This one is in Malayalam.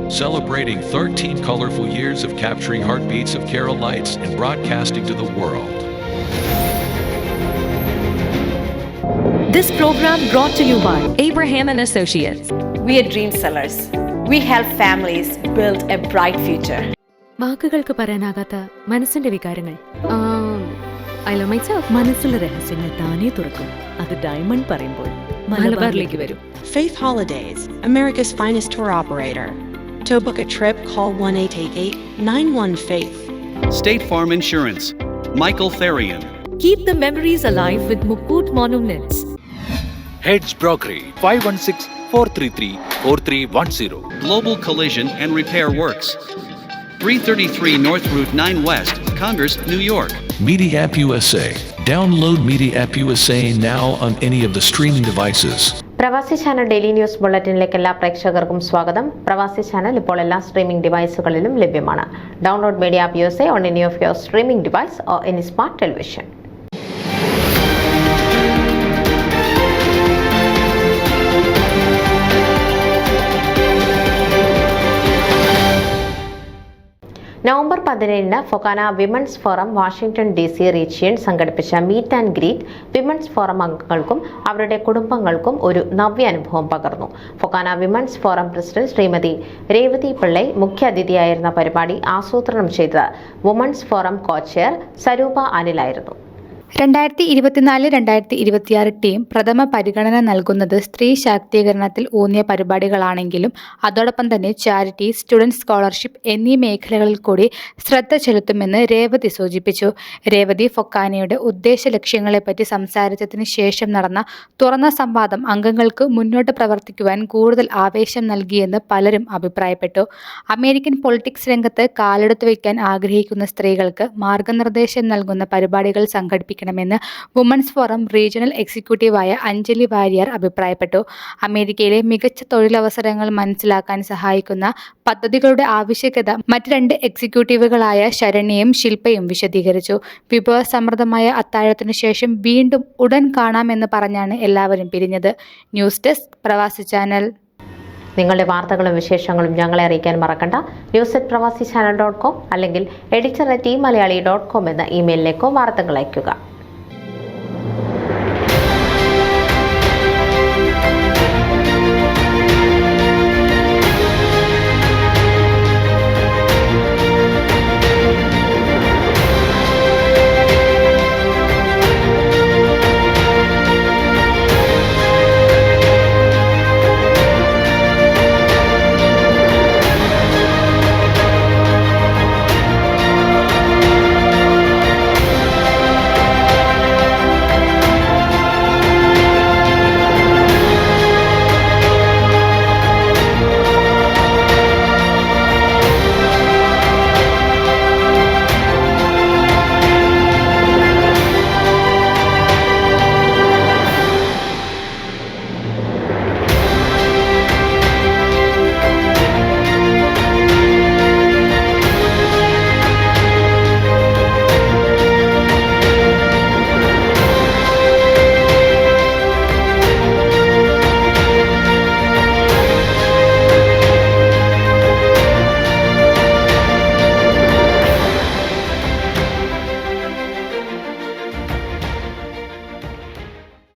celebrating 13 colorful years of capturing heartbeats of Kerala lights and broadcasting to the world. This program brought to you by Abraham and Associates. We are dream sellers. We help families build a bright future. വാക്കുകൾക്ക് പറയാനാകാത്ത മനസ്സിന്റെ വികാരങ്ങൾ. I love myself. മനസ്സിലെ രഹസ്യങ്ങൾ താനേ തുറക്കും. അത് ഡയമണ്ട് പറയുമ്പോൾ മലബാറിലേക്ക് വരും. Faith Holidays, America's finest tour operator. To book a trip, call 1-888-91-FAITH. State Farm Insurance, Michael Therian. Keep the memories alive with Mukut Monuments. Heads Brokery 516-433-4310. Global Collision and Repair Works, 333 North Route 9 West, Congress, New York. Media App USA. Download Media App USA now on any of the streaming devices. പ്രവാസി ചാനൽ ഡെയിലി ന്യൂസ് ബുള്ളറ്റിനിലേക്ക് എല്ലാ പ്രേക്ഷകർക്കും സ്വാഗതം. പ്രവാസി ചാനൽ ഇപ്പോൾ എല്ലാ സ്ട്രീമിംഗ് ഡിവൈസുകളിലും ലഭ്യമാണ്. Download media app USA on any of your streaming device or any smart television. November 17 FOKANA women's forum Washington DC region സംഘടിപ്പിച്ച meet and greet women's forum അംഗങ്ങൾക്കും അവരുടെ കുടുംബങ്ങൾക്കും ഒരു നവ്യ അനുഭവം പകർന്നു. FOKANA women's forum president Srimathi Revathi Pillai മുഖ്യാതിഥിയായിരുന്ന പരിപാടി ആസൂത്രണം ചെയ്തത് വുമൻസ് ഫോറം കോ-ചെയർ സരൂപ അനിലായിരുന്നു. 2024-2026 ടീം പ്രഥമ പരിഗണന നൽകുന്നത് സ്ത്രീ ശാക്തീകരണത്തിൽ ഊന്നിയ പരിപാടികളാണെങ്കിലും അതോടൊപ്പം തന്നെ ചാരിറ്റി, സ്റ്റുഡന്റ് സ്കോളർഷിപ്പ് എന്നീ മേഖലകളിൽ കൂടി ശ്രദ്ധ ചെലുത്തുമെന്ന് രേവതി സൂചിപ്പിച്ചു. രേവതി ഫൊക്കാനയുടെ ഉദ്ദേശ ലക്ഷ്യങ്ങളെപ്പറ്റി സംസാരിച്ചതിന് ശേഷം നടന്ന തുറന്ന സംവാദം അംഗങ്ങൾക്ക് മുന്നോട്ട് പ്രവർത്തിക്കുവാൻ കൂടുതൽ ആവേശം നൽകിയെന്ന് പലരും അഭിപ്രായപ്പെട്ടു. അമേരിക്കൻ പൊളിറ്റിക്സ് രംഗത്ത് കാലെടുത്തു വയ്ക്കാൻ ആഗ്രഹിക്കുന്ന സ്ത്രീകൾക്ക് മാർഗനിർദ്ദേശം നൽകുന്ന പരിപാടികൾ സംഘടിപ്പിക്കും മെന്ന് വുമൻസ് ഫോറം റീജിയണൽ എക്സിക്യൂട്ടീവായ അഞ്ജലി വാര്യർ അഭിപ്രായപ്പെട്ടു. അമേരിക്കയിലെ മികച്ച തൊഴിലവസരങ്ങൾ മനസ്സിലാക്കാൻ സഹായിക്കുന്ന പദ്ധതികളുടെ ആവശ്യകത മറ്റ് 2 എക്സിക്യൂട്ടീവുകളായ ശരണ്യയും ശില്പയും വിശദീകരിച്ചു. വിഭവസമൃദ്ധമായ അത്താഴത്തിനു ശേഷം വീണ്ടും ഉടൻ കാണാമെന്ന് പറഞ്ഞാണ് എല്ലാവരും പിരിഞ്ഞത്. ന്യൂസ് ഡെസ്ക് പ്രവാസി ചാനൽ. നിങ്ങളുടെ വാർത്തകളും വിശേഷങ്ങളും ഞങ്ങളെ അറിയിക്കാൻ മറക്കണ്ട. news@pravasichannel.com അല്ലെങ്കിൽ editor@eMalayali.com എന്ന ഇമെയിലിലേക്കോ വാർത്തകൾ അയയ്ക്കുക.